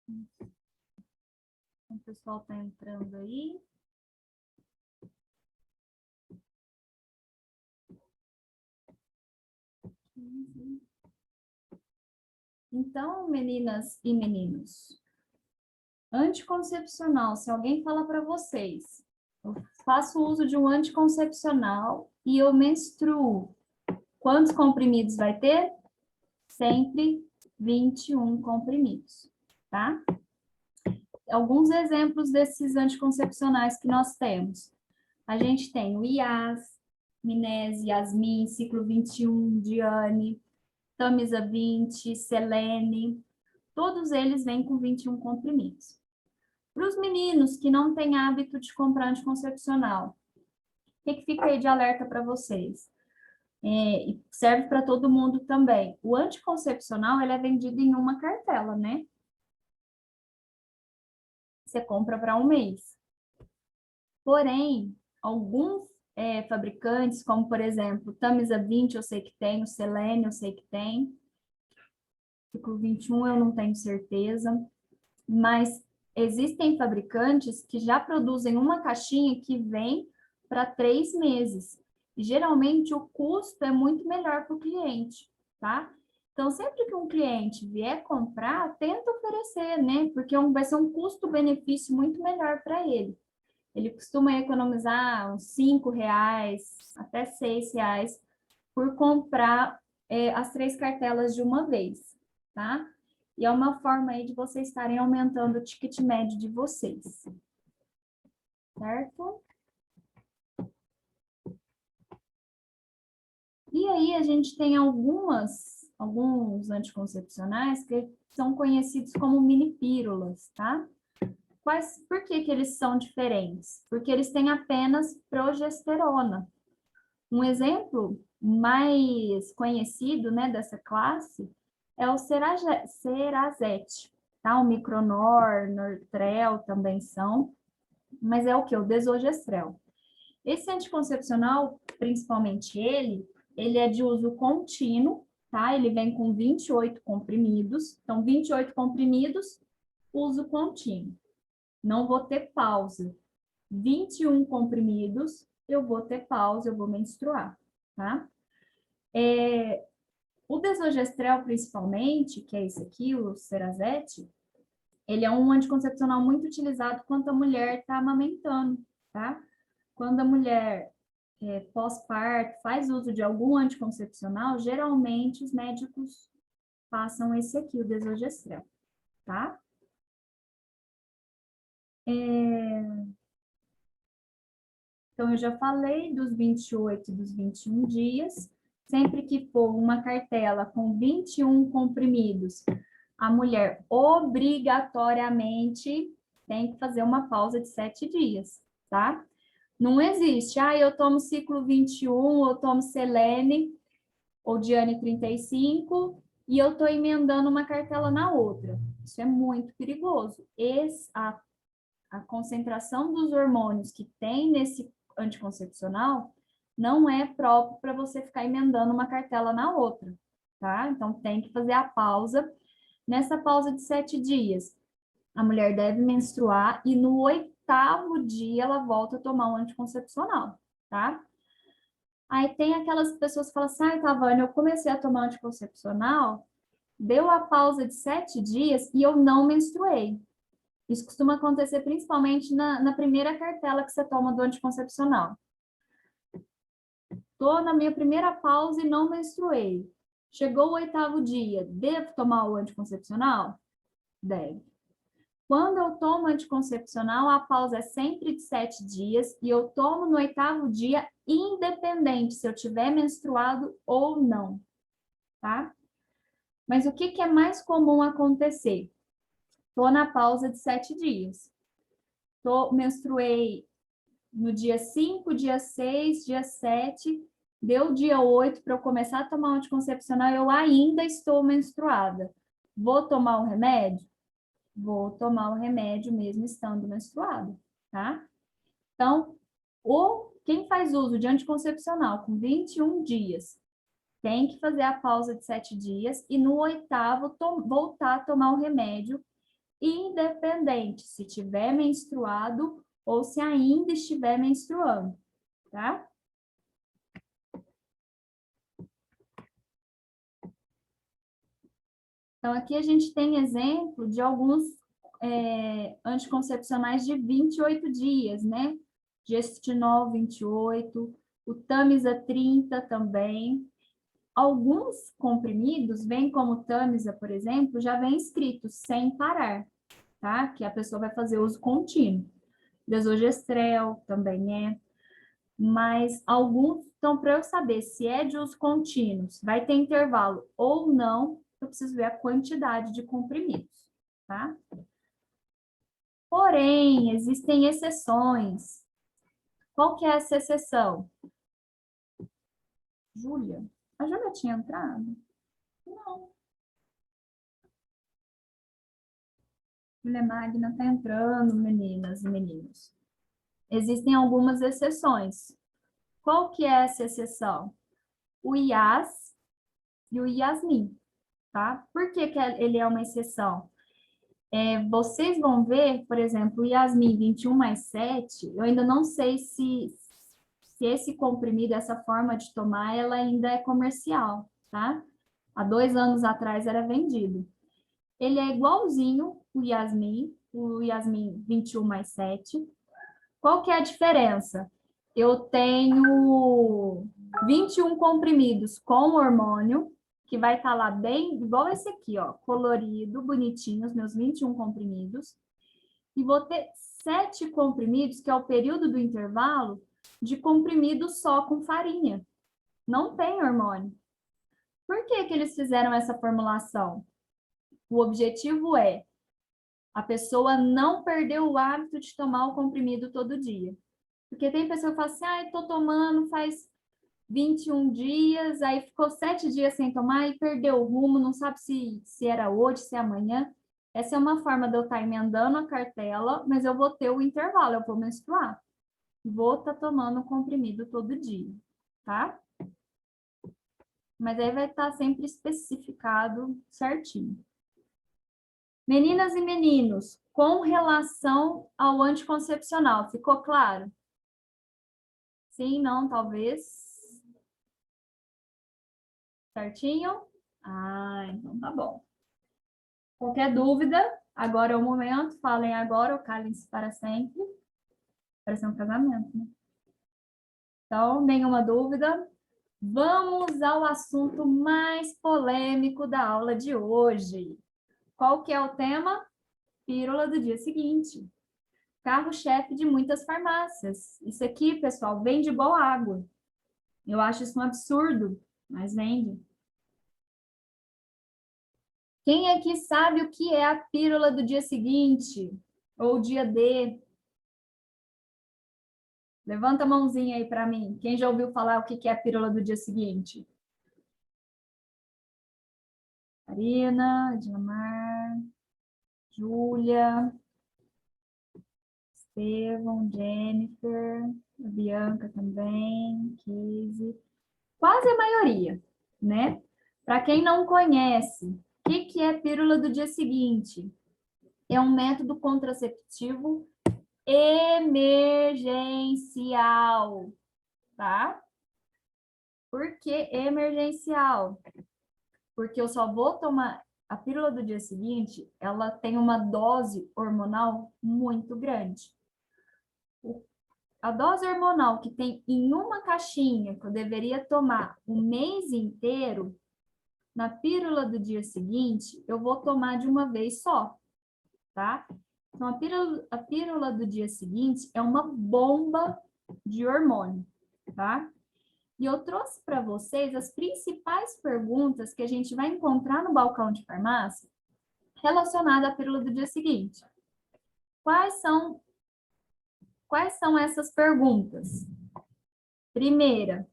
O pessoal está entrando aí. Então, meninas e meninos, anticoncepcional, se alguém fala para vocês, eu faço uso de um anticoncepcional e eu menstruo, quantos comprimidos vai ter? Sempre 21 comprimidos, tá? Alguns exemplos desses anticoncepcionais que nós temos. A gente tem o IAS, Minese, Yasmin, Ciclo 21, Diane, Tamisa 20, Selene, todos eles vêm com 21 comprimidos. Para os meninos que não têm hábito de comprar anticoncepcional, o que fica aí de alerta para vocês? E serve para todo mundo também. O anticoncepcional, ele é vendido em uma cartela, né? Você compra para um mês. Porém, alguns fabricantes, como por exemplo, Tamisa 20, eu sei que tem, o Selene, eu sei que tem, Ciclo 21 eu não tenho certeza, mas existem fabricantes que já produzem uma caixinha que vem para 3 meses. E, geralmente, o custo é muito melhor para o cliente, tá? Então, sempre que um cliente vier comprar, tenta oferecer, né? Porque vai ser um custo-benefício muito melhor para ele. Ele costuma economizar uns R$ 5 até R$ 6 por comprar as 3 cartelas de uma vez, tá? E é uma forma aí de vocês estarem aumentando o ticket médio de vocês. Certo? E aí a gente tem alguns anticoncepcionais que são conhecidos como minipílulas, tá? Por que eles são diferentes? Porque eles têm apenas progesterona. Um exemplo mais conhecido, né, dessa classe é o Cerazette, tá? O Micronor, Nortrel também são, mas é o que? O Desogestrel. Esse anticoncepcional, principalmente ele é de uso contínuo, tá? Ele vem com 28 comprimidos, então 28 comprimidos, uso contínuo. Não vou ter pausa. 21 comprimidos, eu vou ter pausa, eu vou menstruar, tá? O Desogestrel, principalmente, que é esse aqui, o Cerazette, ele é um anticoncepcional muito utilizado quando a mulher está amamentando, tá? Quando a mulher pós-parto faz uso de algum anticoncepcional, geralmente os médicos passam esse aqui, o Desogestrel, tá? Então, eu já falei dos 28 e dos 21 dias. Sempre que for uma cartela com 21 comprimidos, a mulher obrigatoriamente tem que fazer uma pausa de 7 dias, tá? Não existe, eu tomo ciclo 21, eu tomo Selene ou Diane 35 e eu tô emendando uma cartela na outra. Isso é muito perigoso. A concentração dos hormônios que tem nesse anticoncepcional não é próprio para você ficar emendando uma cartela na outra, tá? Então, tem que fazer a pausa. Nessa pausa de 7 dias, a mulher deve menstruar e no 8º dia ela volta a tomar um anticoncepcional, tá? Aí tem aquelas pessoas que falam assim, Tavânia, eu comecei a tomar anticoncepcional, deu a pausa de 7 dias e eu não menstruei. Isso costuma acontecer principalmente na primeira cartela que você toma do anticoncepcional. Estou na minha primeira pausa e não menstruei. Chegou o 8º dia, devo tomar o anticoncepcional? Deve. Quando eu tomo anticoncepcional, a pausa é sempre de 7 dias e eu tomo no 8º dia, independente se eu tiver menstruado ou não, tá? Mas o que é mais comum acontecer? Estou na pausa de 7 dias. Menstruei no dia 5, dia 6, dia 7, deu dia 8 para eu começar a tomar um anticoncepcional, eu ainda estou menstruada. Vou tomar o remédio? Vou tomar o remédio mesmo estando menstruada, tá? Então, quem faz uso de anticoncepcional com 21 dias tem que fazer a pausa de 7 dias e no 8º voltar a tomar o remédio independente se tiver menstruado ou se ainda estiver menstruando, tá? Então, aqui a gente tem exemplo de alguns anticoncepcionais de 28 dias, né? Gestinol 28, o Tamisa 30 também. Alguns comprimidos, vêm como Tamisa, por exemplo, já vem escrito sem parar, tá? Que a pessoa vai fazer uso contínuo. Desogestrel também é. Mas alguns, então, para eu saber se é de uso contínuo, vai ter intervalo ou não, eu preciso ver a quantidade de comprimidos, tá? Porém, existem exceções. Qual que é essa exceção? Júlia? A Júlia tinha entrado? Não. Júlia Magna está entrando, meninas e meninos. Existem algumas exceções. Qual que é essa exceção? O IAS e o Yasmin, tá? Por que que ele é uma exceção? Vocês vão ver, por exemplo, o Yasmin 21 mais 7, eu ainda não sei se esse comprimido, essa forma de tomar, ela ainda é comercial, tá? Há 2 anos atrás era vendido. Ele é igualzinho o Yasmin 21 mais 7. Qual que é a diferença? Eu tenho 21 comprimidos com hormônio, que vai estar lá bem, igual esse aqui, ó, colorido, bonitinho, os meus 21 comprimidos. E vou ter 7 comprimidos, que é o período do intervalo, de comprimido só com farinha. Não tem hormônio. Por que que eles fizeram essa formulação? O objetivo é a pessoa não perder o hábito de tomar o comprimido todo dia. Porque tem pessoa que fala assim, ah, tô tomando faz 21 dias, aí ficou 7 dias sem tomar e perdeu o rumo, não sabe se era hoje, se é amanhã. Essa é uma forma de eu estar emendando a cartela, mas eu vou ter o intervalo, eu vou menstruar. Vou estar tomando o comprimido todo dia, tá? Mas aí vai estar sempre especificado certinho. Meninas e meninos, com relação ao anticoncepcional, ficou claro? Sim, não, talvez. Certinho? Ah, então tá bom. Qualquer dúvida, agora é o momento, falem agora ou calem-se para sempre. Parece um casamento, né? Então, nenhuma dúvida. Vamos ao assunto mais polêmico da aula de hoje. Qual que é o tema? Pílula do dia seguinte. Carro-chefe de muitas farmácias. Isso aqui, pessoal, vende igual água. Eu acho isso um absurdo, mas vende. Quem aqui sabe o que é a pílula do dia seguinte? Ou dia D? Levanta a mãozinha aí para mim. Quem já ouviu falar o que é a pílula do dia seguinte? Karina, Djamar, Júlia, Estevão, Jennifer, a Bianca também, Kizzy. Quase a maioria, né? Para quem não conhece, o que é pílula do dia seguinte? É um método contraceptivo emergencial, tá? Por que emergencial? Porque eu só vou tomar a pílula do dia seguinte, ela tem uma dose hormonal muito grande. A dose hormonal que tem em uma caixinha, que eu deveria tomar o mês inteiro, na pílula do dia seguinte, eu vou tomar de uma vez só, tá? Então, a pílula do dia seguinte é uma bomba de hormônio, tá? E eu trouxe para vocês as principais perguntas que a gente vai encontrar no balcão de farmácia relacionada à pílula do dia seguinte. Quais são essas perguntas? Primeira,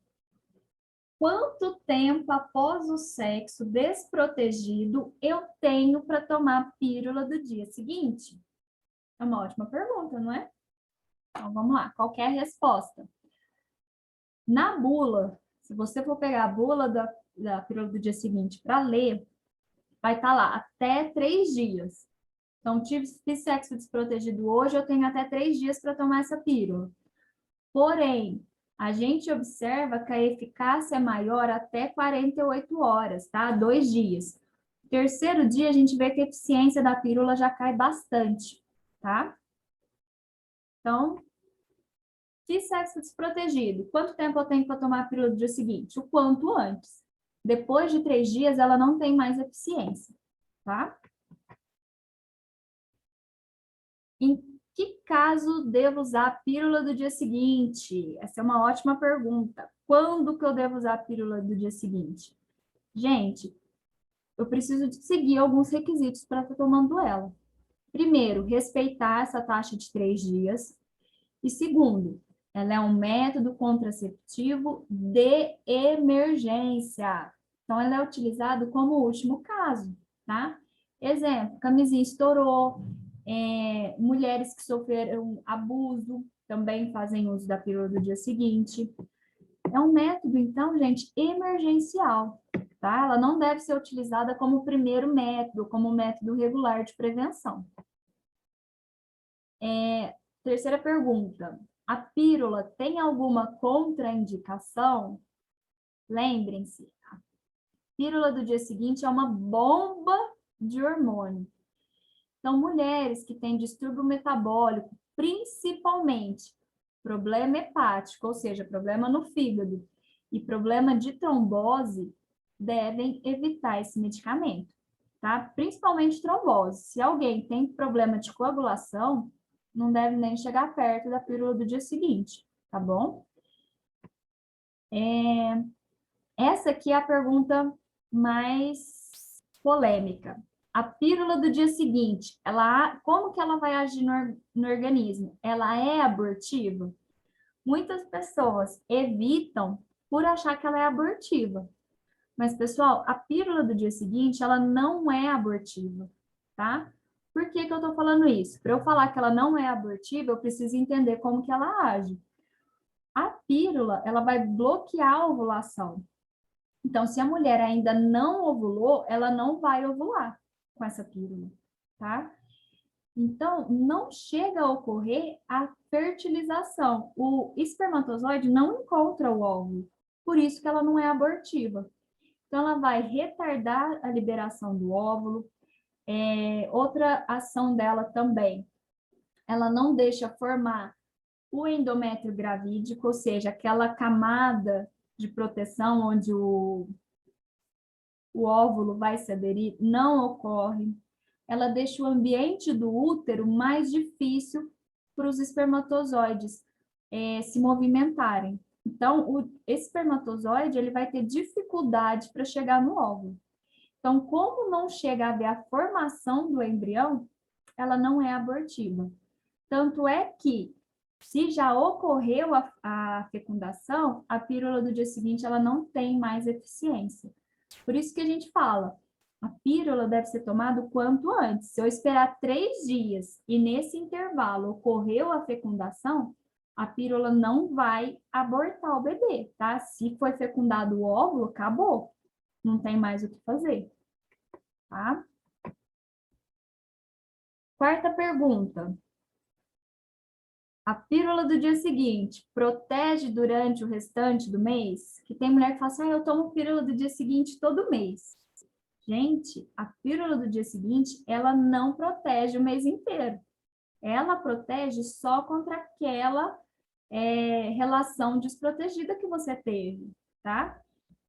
quanto tempo após o sexo desprotegido eu tenho para tomar a pílula do dia seguinte? É uma ótima pergunta, não é? Então, vamos lá. Qual que é a resposta? Na bula, se você for pegar a bula da pílula do dia seguinte para ler, vai estar lá até 3 dias. Então, fiz sexo desprotegido hoje, eu tenho até 3 dias para tomar essa pílula. Porém, a gente observa que a eficácia é maior até 48 horas, tá? 2 dias. Terceiro dia, a gente vê que a eficiência da pílula já cai bastante, tá? Então, fiz sexo desprotegido. Quanto tempo eu tenho para tomar a pílula do dia seguinte? O quanto antes. Depois de 3 dias, ela não tem mais eficiência, tá? Em que caso devo usar a pílula do dia seguinte? Essa é uma ótima pergunta. Quando que eu devo usar a pílula do dia seguinte? Gente, eu preciso de seguir alguns requisitos para estar tomando ela. Primeiro, respeitar essa taxa de 3 dias. E segundo, ela é um método contraceptivo de emergência. Então, ela é utilizada como último caso, tá? Exemplo, camisinha estourou, mulheres que sofreram abuso também fazem uso da pílula do dia seguinte. É um método, então, gente, emergencial, tá? Ela não deve ser utilizada como primeiro método, como método regular de prevenção. Terceira pergunta. A pílula tem alguma contraindicação? Lembrem-se, a pílula do dia seguinte é uma bomba de hormônio. Então, mulheres que têm distúrbio metabólico, principalmente problema hepático, ou seja, problema no fígado, e problema de trombose, devem evitar esse medicamento, tá? Principalmente trombose. Se alguém tem problema de coagulação, não deve nem chegar perto da pílula do dia seguinte, tá bom? Essa aqui é a pergunta mais polêmica. A pílula do dia seguinte, como que ela vai agir no organismo? Ela é abortiva? Muitas pessoas evitam por achar que ela é abortiva. Mas, pessoal, a pílula do dia seguinte, ela não é abortiva, tá? Por que que eu tô falando isso? Para eu falar que ela não é abortiva, eu preciso entender como que ela age. A pílula, ela vai bloquear a ovulação. Então, se a mulher ainda não ovulou, ela não vai ovular com essa pílula, tá? Então, não chega a ocorrer a fertilização. O espermatozoide não encontra o óvulo, por isso que ela não é abortiva. Então, ela vai retardar a liberação do óvulo. Outra ação dela também, ela não deixa formar o endométrio gravídico, ou seja, aquela camada de proteção onde o óvulo vai se aderir, não ocorre. Ela deixa o ambiente do útero mais difícil para os espermatozoides se movimentarem. Então, o espermatozoide ele vai ter dificuldade para chegar no óvulo. Então, como não chega a haver a formação do embrião, ela não é abortiva. Tanto é que, se já ocorreu a fecundação, a pílula do dia seguinte ela não tem mais eficiência. Por isso que a gente fala, a pílula deve ser tomada o quanto antes. Se eu esperar 3 dias e nesse intervalo ocorreu a fecundação, a pílula não vai abortar o bebê, tá? Se foi fecundado o óvulo, acabou. Não tem mais o que fazer, tá? Quarta pergunta. A pílula do dia seguinte protege durante o restante do mês? Que tem mulher que fala assim, eu tomo pílula do dia seguinte todo mês. Gente, a pílula do dia seguinte, ela não protege o mês inteiro. Ela protege só contra aquela relação desprotegida que você teve, tá?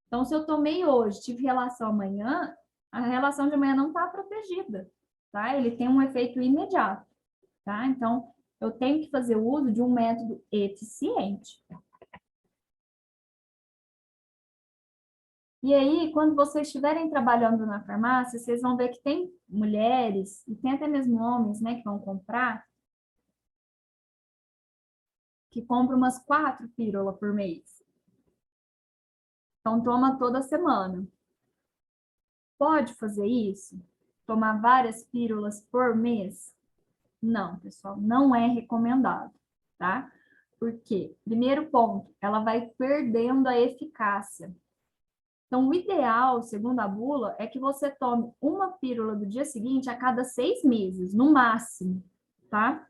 Então, se eu tomei hoje, tive relação amanhã, a relação de amanhã não está protegida, tá? Ele tem um efeito imediato, tá? Então, eu tenho que fazer uso de um método eficiente. E aí, quando vocês estiverem trabalhando na farmácia, vocês vão ver que tem mulheres, e tem até mesmo homens, né, que vão comprar, que compram umas 4 pílulas por mês. Então, toma toda semana. Pode fazer isso? Tomar várias pílulas por mês? Não, pessoal, não é recomendado, tá? Por quê? Primeiro ponto, ela vai perdendo a eficácia. Então, o ideal, segundo a bula, é que você tome uma pílula do dia seguinte a cada 6 meses, no máximo, tá?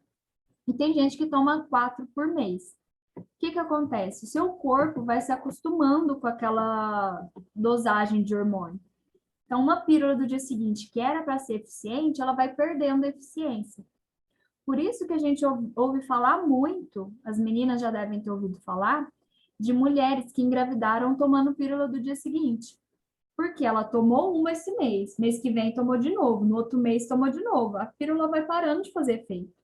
E tem gente que toma 4 por mês. O que que acontece? O seu corpo vai se acostumando com aquela dosagem de hormônio. Então, uma pílula do dia seguinte, que era para ser eficiente, ela vai perdendo eficiência. Por isso que a gente ouve falar muito, as meninas já devem ter ouvido falar, de mulheres que engravidaram tomando pílula do dia seguinte. Porque ela tomou uma esse mês que vem tomou de novo, no outro mês tomou de novo. A pílula vai parando de fazer efeito,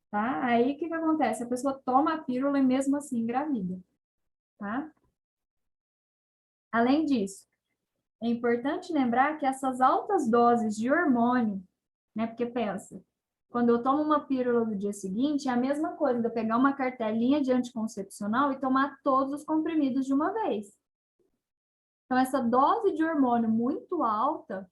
tá? Aí o que que acontece? A pessoa toma a pílula e mesmo assim engravida, tá? Além disso, é importante lembrar que essas altas doses de hormônio, né? Porque pensa, quando eu tomo uma pílula no dia seguinte, é a mesma coisa de eu pegar uma cartelinha de anticoncepcional e tomar todos os comprimidos de uma vez. Então, essa dose de hormônio muito alta,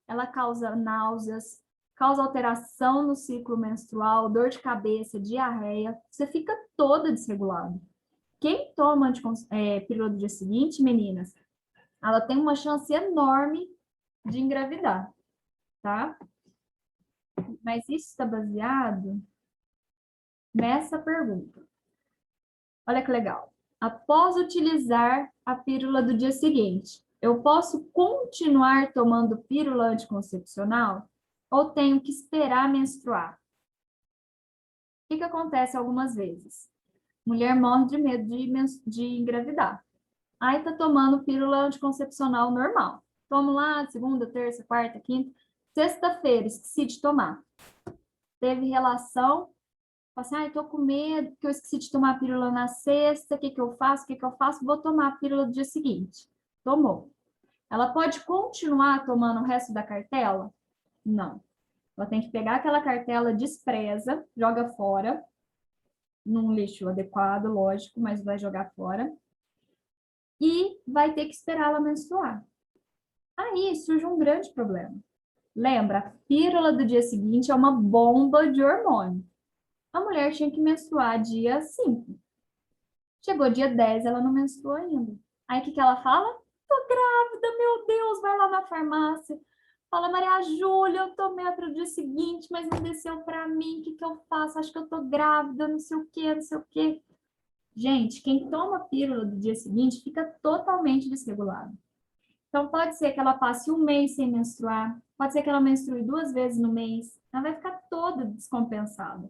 ela causa náuseas, causa alteração no ciclo menstrual, dor de cabeça, diarreia, você fica toda desregulada. Quem toma pílula do dia seguinte, meninas, ela tem uma chance enorme de engravidar, tá? Mas isso está baseado nessa pergunta. Olha que legal. Após utilizar a pílula do dia seguinte, eu posso continuar tomando pílula anticoncepcional ou tenho que esperar menstruar? O que acontece algumas vezes? Mulher morre de medo de engravidar. Aí tá tomando pílula anticoncepcional normal. Tomo lá segunda, terça, quarta, quinta. Sexta-feira, esqueci de tomar. Teve relação. Assim, ai, tô com medo, que eu esqueci de tomar a pílula na sexta, o que que eu faço? O que que eu faço? Vou tomar a pílula do dia seguinte. Tomou. Ela pode continuar tomando o resto da cartela? Não. Ela tem que pegar aquela cartela, despreza, joga fora, num lixo adequado, lógico, mas vai jogar fora. E vai ter que esperar ela menstruar. Aí surge um grande problema. Lembra, a pílula do dia seguinte é uma bomba de hormônio. A mulher tinha que menstruar dia 5. Chegou dia 10, ela não menstruou ainda. Aí o que que ela fala? Tô grávida, meu Deus, vai lá na farmácia. Fala, Maria Júlia, eu tomei para o dia seguinte, mas não desceu para mim, o que que eu faço? Acho que eu tô grávida, não sei o quê, não sei o quê. Gente, quem toma pílula do dia seguinte fica totalmente desregulado. Então, pode ser que ela passe um mês sem menstruar, pode ser que ela menstrue 2 vezes no mês, ela vai ficar toda descompensada.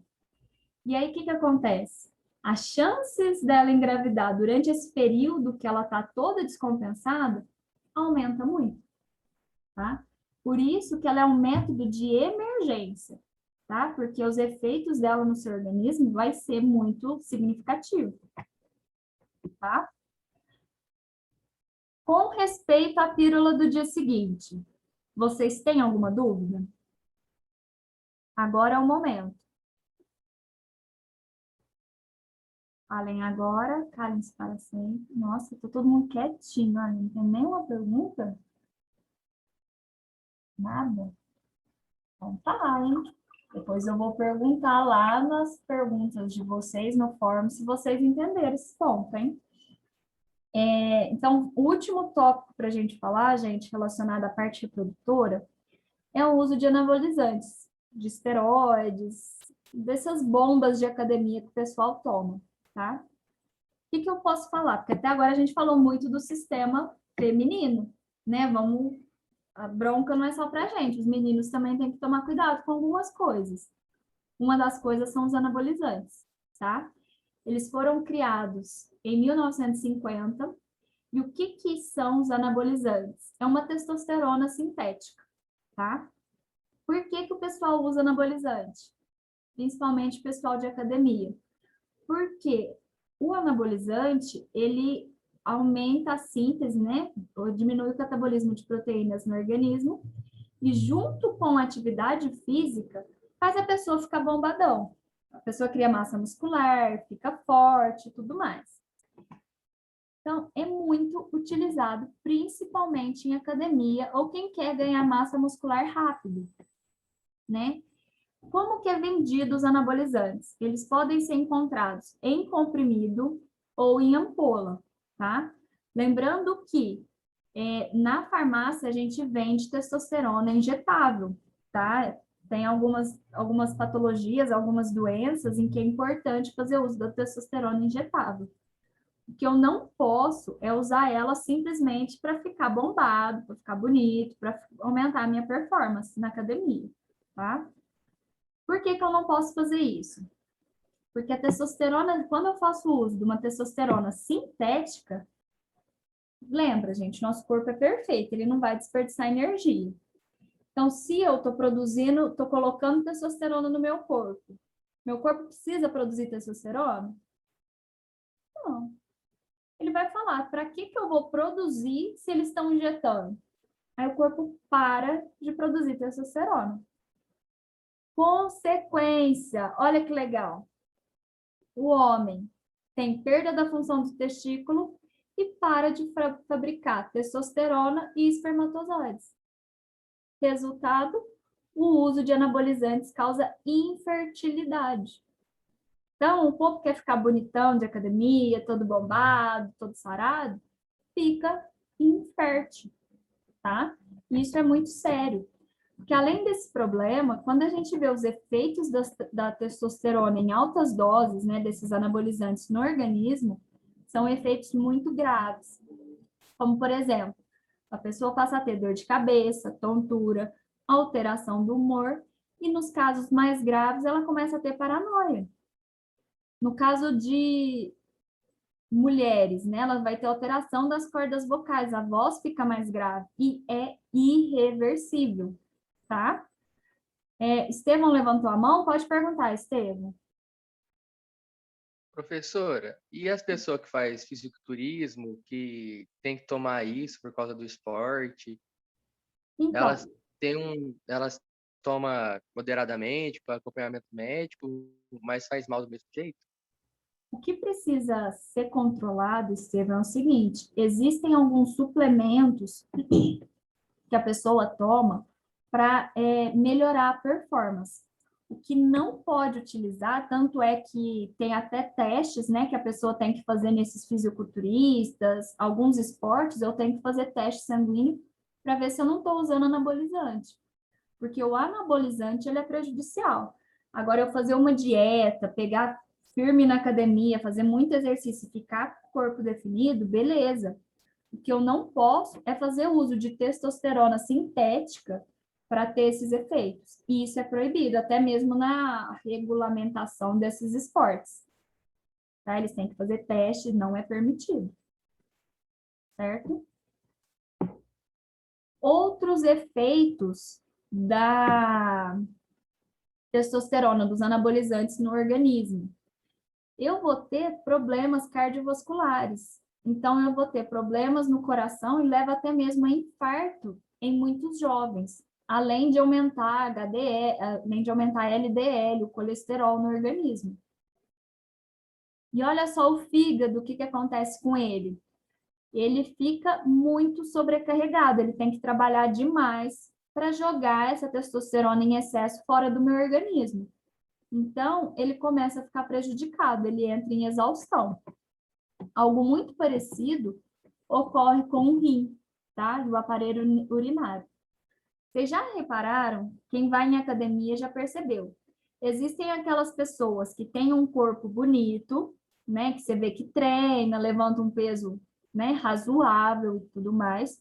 E aí, o que que acontece? As chances dela engravidar durante esse período que ela está toda descompensada aumenta muito, tá? Por isso que ela é um método de emergência, tá? Porque os efeitos dela no seu organismo vai ser muito significativo, tá? Com respeito à pílula do dia seguinte, vocês têm alguma dúvida? Agora é o momento. Falem agora, calem-se para sempre. Nossa, tá todo mundo quietinho, olha, não tem nenhuma pergunta? Nada? Então tá, hein? Depois eu vou perguntar lá nas perguntas de vocês no fórum se vocês entenderam esse ponto, hein? Então, o último tópico para a gente falar, gente, relacionado à parte reprodutora, é o uso de anabolizantes, de esteroides, dessas bombas de academia que o pessoal toma, tá? O que eu posso falar? Porque até agora a gente falou muito do sistema feminino, né? A bronca não é só pra gente, os meninos também têm que tomar cuidado com algumas coisas. Uma das coisas são os anabolizantes, tá? Eles foram criados em 1950. E o que que são os anabolizantes? É uma testosterona sintética, tá? Por que que o pessoal usa anabolizante? Principalmente o pessoal de academia. Porque o anabolizante, ele aumenta a síntese, né? Ou diminui o catabolismo de proteínas no organismo e junto com a atividade física, faz a pessoa ficar bombadão. A pessoa cria massa muscular, fica forte e tudo mais. Então, é muito utilizado, principalmente em academia ou quem quer ganhar massa muscular rápido, né? Como que é vendido os anabolizantes? Eles podem ser encontrados em comprimido ou em ampola, tá? Lembrando que Na farmácia, a gente vende testosterona injetável, tá? Tem algumas patologias, algumas doenças em que é importante fazer uso da testosterona injetável. O que eu não posso é usar ela simplesmente para ficar bombado, para ficar bonito, para aumentar a minha performance na academia, tá? Por que que eu não posso fazer isso? Porque a testosterona, quando eu faço uso de uma testosterona sintética, lembra, gente, nosso corpo é perfeito, ele não vai desperdiçar energia. Então, se eu estou produzindo, estou colocando testosterona no meu corpo precisa produzir testosterona? Não. Ele vai falar, para que que eu vou produzir se eles estão injetando? Aí o corpo para de produzir testosterona. Consequência, olha que legal. O homem tem perda da função do testículo e para de fabricar testosterona e espermatozoides. Resultado, o uso de anabolizantes causa infertilidade. Então, o povo quer ficar bonitão de academia, todo bombado, todo sarado, fica infértil, tá? Isso é muito sério. Porque além desse problema, quando a gente vê os efeitos da testosterona em altas doses, né, desses anabolizantes no organismo, são efeitos muito graves. Como, por exemplo, a pessoa passa a ter dor de cabeça, tontura, alteração do humor, e nos casos mais graves, ela começa a ter paranoia. No caso de mulheres, né, ela vai ter alteração das cordas vocais, a voz fica mais grave e é irreversível, tá? Estevão levantou a mão, pode perguntar, Estevão. Professora, e as pessoas que faz fisiculturismo, que tem que tomar isso por causa do esporte, Então, elas tomam moderadamente para acompanhamento médico, mas faz mal do mesmo jeito? o que precisa ser controlado, Estevão, é o seguinte: existem alguns suplementos que a pessoa toma para melhorar a performance. O que não pode utilizar, tanto é que tem até testes, né, que a pessoa tem que fazer nesses fisiculturistas, alguns esportes, eu tenho que fazer teste sanguíneo para ver se eu não estou usando anabolizante, porque o anabolizante ele é prejudicial. Agora, eu fazer uma dieta, pegar firme na academia, fazer muito exercício e ficar com o corpo definido, beleza. O que eu não posso é fazer uso de testosterona sintética para ter esses efeitos. E isso é proibido, até mesmo na regulamentação desses esportes. Tá? Eles têm que fazer teste, não é permitido. Certo? Outros efeitos da testosterona, dos anabolizantes no organismo. Eu vou ter problemas cardiovasculares. Então, eu vou ter problemas no coração e leva até mesmo a infarto em muitos jovens, além de aumentar HDL, além de aumentar LDL, o colesterol no organismo. E olha só o fígado, o que acontece com ele? Ele fica muito sobrecarregado, ele tem que trabalhar demais para jogar essa testosterona em excesso fora do meu organismo. Então, ele começa a ficar prejudicado, ele entra em exaustão. Algo muito parecido ocorre com o rim, tá? E o aparelho urinário. Vocês já repararam? Quem vai em academia já percebeu. Existem aquelas pessoas que têm um corpo bonito, né? Que você vê que treina, levanta um peso, né? Razoável e tudo mais.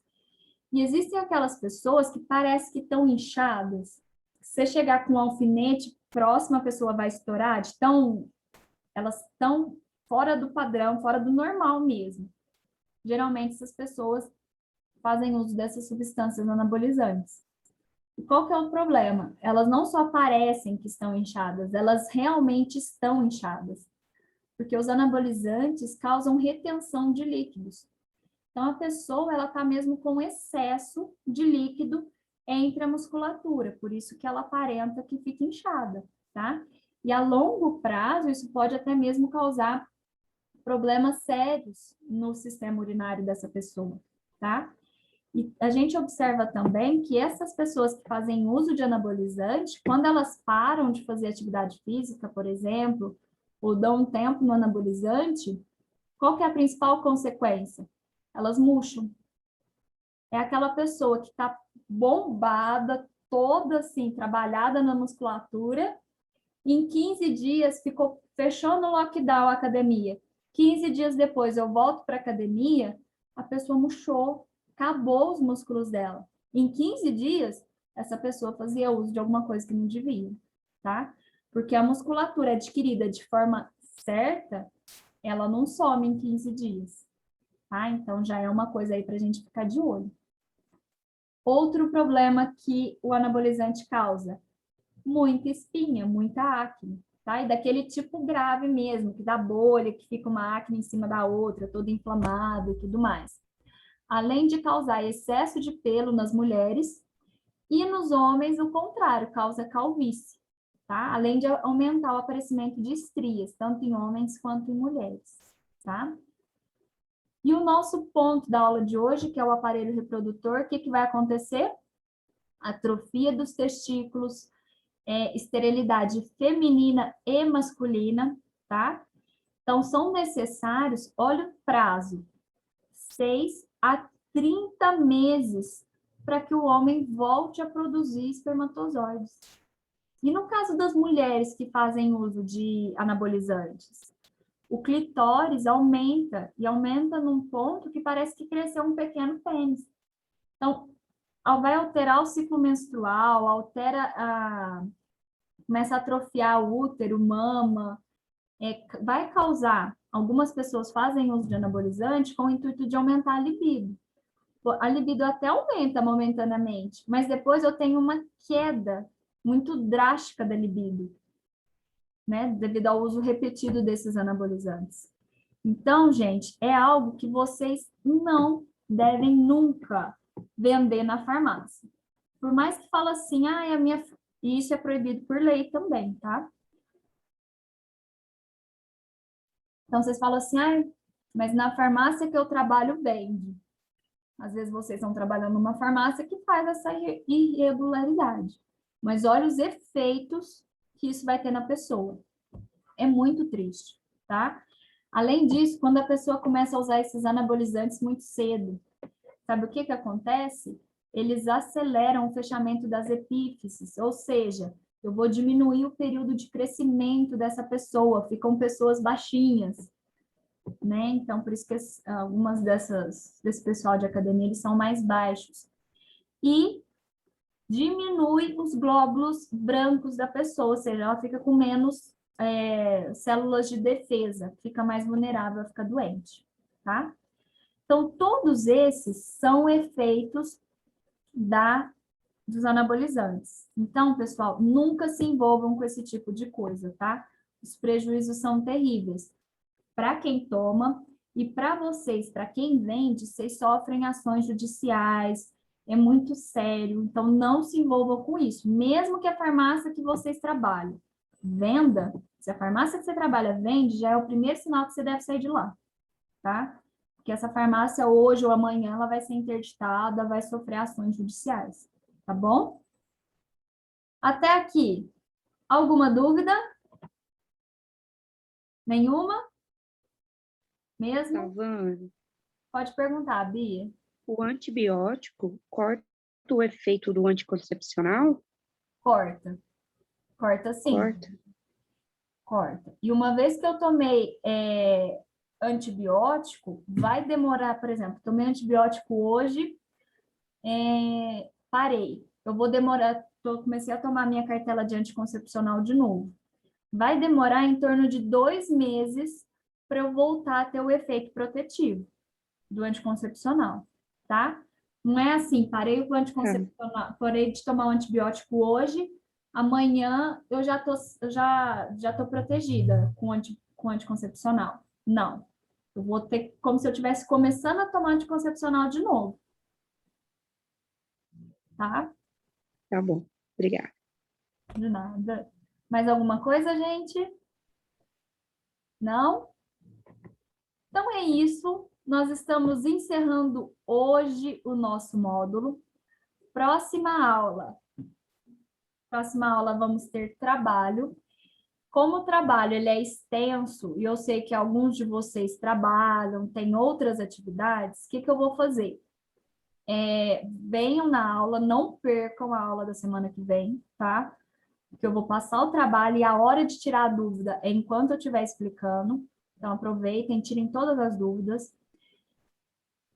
E existem aquelas pessoas que parece que estão inchadas. Se você chegar com um alfinete próximo, a pessoa vai estourar, de tão, elas estão fora do padrão, fora do normal mesmo. Geralmente, essas pessoas fazem uso dessas substâncias anabolizantes. E qual que é o problema? Elas não só parecem que estão inchadas, elas realmente estão inchadas. Porque os anabolizantes causam retenção de líquidos. Então, a pessoa, ela está mesmo com excesso de líquido entre a musculatura, por isso que ela aparenta que fica inchada, tá? E a longo prazo, isso pode até mesmo causar problemas sérios no sistema urinário dessa pessoa, tá? E a gente observa também que essas pessoas que fazem uso de anabolizante, quando elas param de fazer atividade física, por exemplo, ou dão um tempo no anabolizante, qual que é a principal consequência? Elas murcham. é aquela pessoa que está bombada, toda assim, trabalhada na musculatura, e em 15 dias fechou no lockdown a academia. 15 dias depois eu volto para a academia, a pessoa murchou, acabou os músculos dela. Em 15 dias, essa pessoa fazia uso de alguma coisa que não devia, tá? Porque a musculatura adquirida de forma certa, ela não some em 15 dias, tá? Então já é uma coisa aí para a gente ficar de olho. Outro problema que o anabolizante causa, muita espinha, muita acne, tá? E daquele tipo grave mesmo, que dá bolha, que fica uma acne em cima da outra, toda inflamada e tudo mais. Além de causar excesso de pelo nas mulheres, e nos homens, o contrário, causa calvície, tá? Além de aumentar o aparecimento de estrias, tanto em homens quanto em mulheres, tá? E o nosso ponto da aula de hoje, que é o aparelho reprodutor, o que que vai acontecer? Atrofia dos testículos, esterilidade feminina e masculina, tá? Então, são necessários, olha o prazo, 6 a 30 meses para que o homem volte a produzir espermatozoides. E no caso das mulheres que fazem uso de anabolizantes, o clitóris aumenta, e aumenta num ponto que parece que cresceu um pequeno pênis. Então, vai alterar o ciclo menstrual, começa a atrofiar o útero, mama, vai causar, algumas pessoas fazem uso de anabolizante com o intuito de aumentar a libido. A libido até aumenta momentaneamente, mas depois eu tenho uma queda muito drástica da libido, né, devido ao uso repetido desses anabolizantes. Então, gente, é algo que vocês não devem nunca vender na farmácia. Por mais que fale assim, e isso é proibido por lei também, tá? Então, vocês falam assim, mas na farmácia que eu trabalho vende. Às vezes vocês estão trabalhando numa farmácia que faz essa irregularidade. Mas olha os efeitos que isso vai ter na pessoa. É muito triste, tá? Além disso, quando a pessoa começa a usar esses anabolizantes muito cedo, sabe o que que acontece? Eles aceleram o fechamento das epífises, ou seja, eu vou diminuir o período de crescimento dessa pessoa, ficam pessoas baixinhas, né? Então, por isso que algumas desse pessoal de academia, eles são mais baixos. E diminui os glóbulos brancos da pessoa, ou seja, ela fica com menos células de defesa, fica mais vulnerável, fica doente, tá? Então, todos esses são efeitos dos anabolizantes. Então, pessoal, nunca se envolvam com esse tipo de coisa, tá? Os prejuízos são terríveis. Para quem toma e para vocês, para quem vende, vocês sofrem ações judiciais, é muito sério, então não se envolvam com isso. Mesmo que a farmácia que vocês trabalham venda, se a farmácia que você trabalha vende, já é o primeiro sinal que você deve sair de lá, tá? Porque essa farmácia hoje ou amanhã ela vai ser interditada, vai sofrer ações judiciais, tá bom? Até aqui, alguma dúvida? Nenhuma? Mesmo? Salvando, Pode perguntar, Bia. o antibiótico corta o efeito do anticoncepcional? Corta. Corta sim, Corta. corta. E uma vez que eu tomei antibiótico, vai demorar, por exemplo, tomei antibiótico hoje, parei. Eu vou demorar, comecei a tomar minha cartela de anticoncepcional de novo. Vai demorar em torno de 2 meses para eu voltar a ter o efeito protetivo do anticoncepcional, tá? Não é assim, parei o anticoncepcional, parei de tomar o antibiótico hoje, amanhã eu já tô protegida com anticoncepcional. Não. Eu vou ter como se eu estivesse começando a tomar anticoncepcional de novo, tá? Tá bom, obrigada. De nada. Mais alguma coisa, gente? Não? Então é isso. Nós estamos encerrando hoje o nosso módulo. Próxima aula. Próxima aula vamos ter trabalho. Como o trabalho ele é extenso e eu sei que alguns de vocês trabalham, têm outras atividades, o que que eu vou fazer? venham na aula, não percam a aula da semana que vem, tá? Porque eu vou passar o trabalho e a hora de tirar a dúvida é enquanto eu estiver explicando. Então, aproveitem, tirem todas as dúvidas.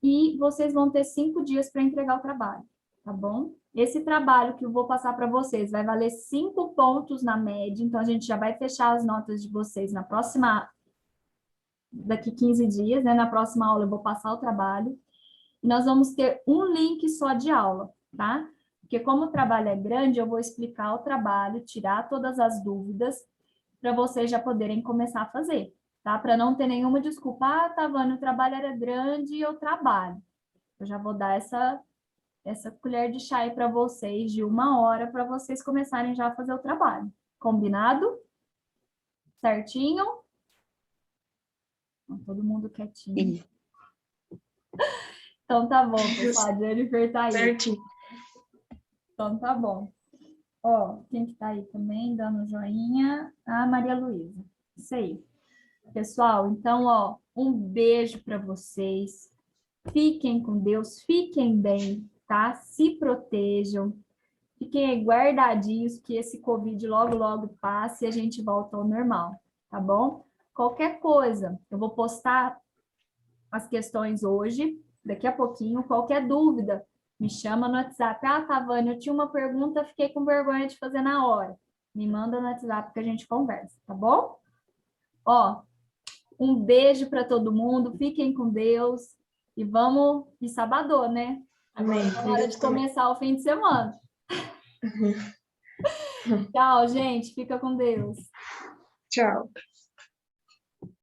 E vocês vão ter 5 dias para entregar o trabalho, tá bom? Esse trabalho que eu vou passar para vocês vai valer 5 pontos na média, então a gente já vai fechar as notas de vocês na próxima, daqui 15 dias, né? Na próxima aula eu vou passar o trabalho. E nós vamos ter um link só de aula, tá? Porque como o trabalho é grande, eu vou explicar o trabalho, tirar todas as dúvidas, para vocês já poderem começar a fazer, tá? Para não ter nenhuma desculpa, ah, Tavane, o trabalho era grande e eu trabalho. Eu já vou dar essa colher de chá aí para vocês, de 1 hora, para vocês começarem já a fazer o trabalho. Combinado? Certinho? Todo mundo quietinho. Sim. Então tá bom, pessoal. A Jennifer tá aí. Certinho. Então tá bom. Ó, quem que tá aí também, dando joinha? A Maria Luísa. Isso aí. Pessoal, então, ó, um beijo para vocês. Fiquem com Deus, fiquem bem, tá? Se protejam. Fiquem aí guardadinhos, que esse Covid logo, logo passe e a gente volta ao normal, tá bom? Qualquer coisa, eu vou postar as questões hoje, daqui a pouquinho. Qualquer dúvida, me chama no WhatsApp. Ah, Tavane, eu tinha uma pergunta, fiquei com vergonha de fazer na hora. Me manda no WhatsApp que a gente conversa, tá bom? Ó, um beijo para todo mundo, fiquem com Deus e vamos de sábado, né? Amém. É hora de começar o fim de semana. Tchau, gente. Fica com Deus. Tchau.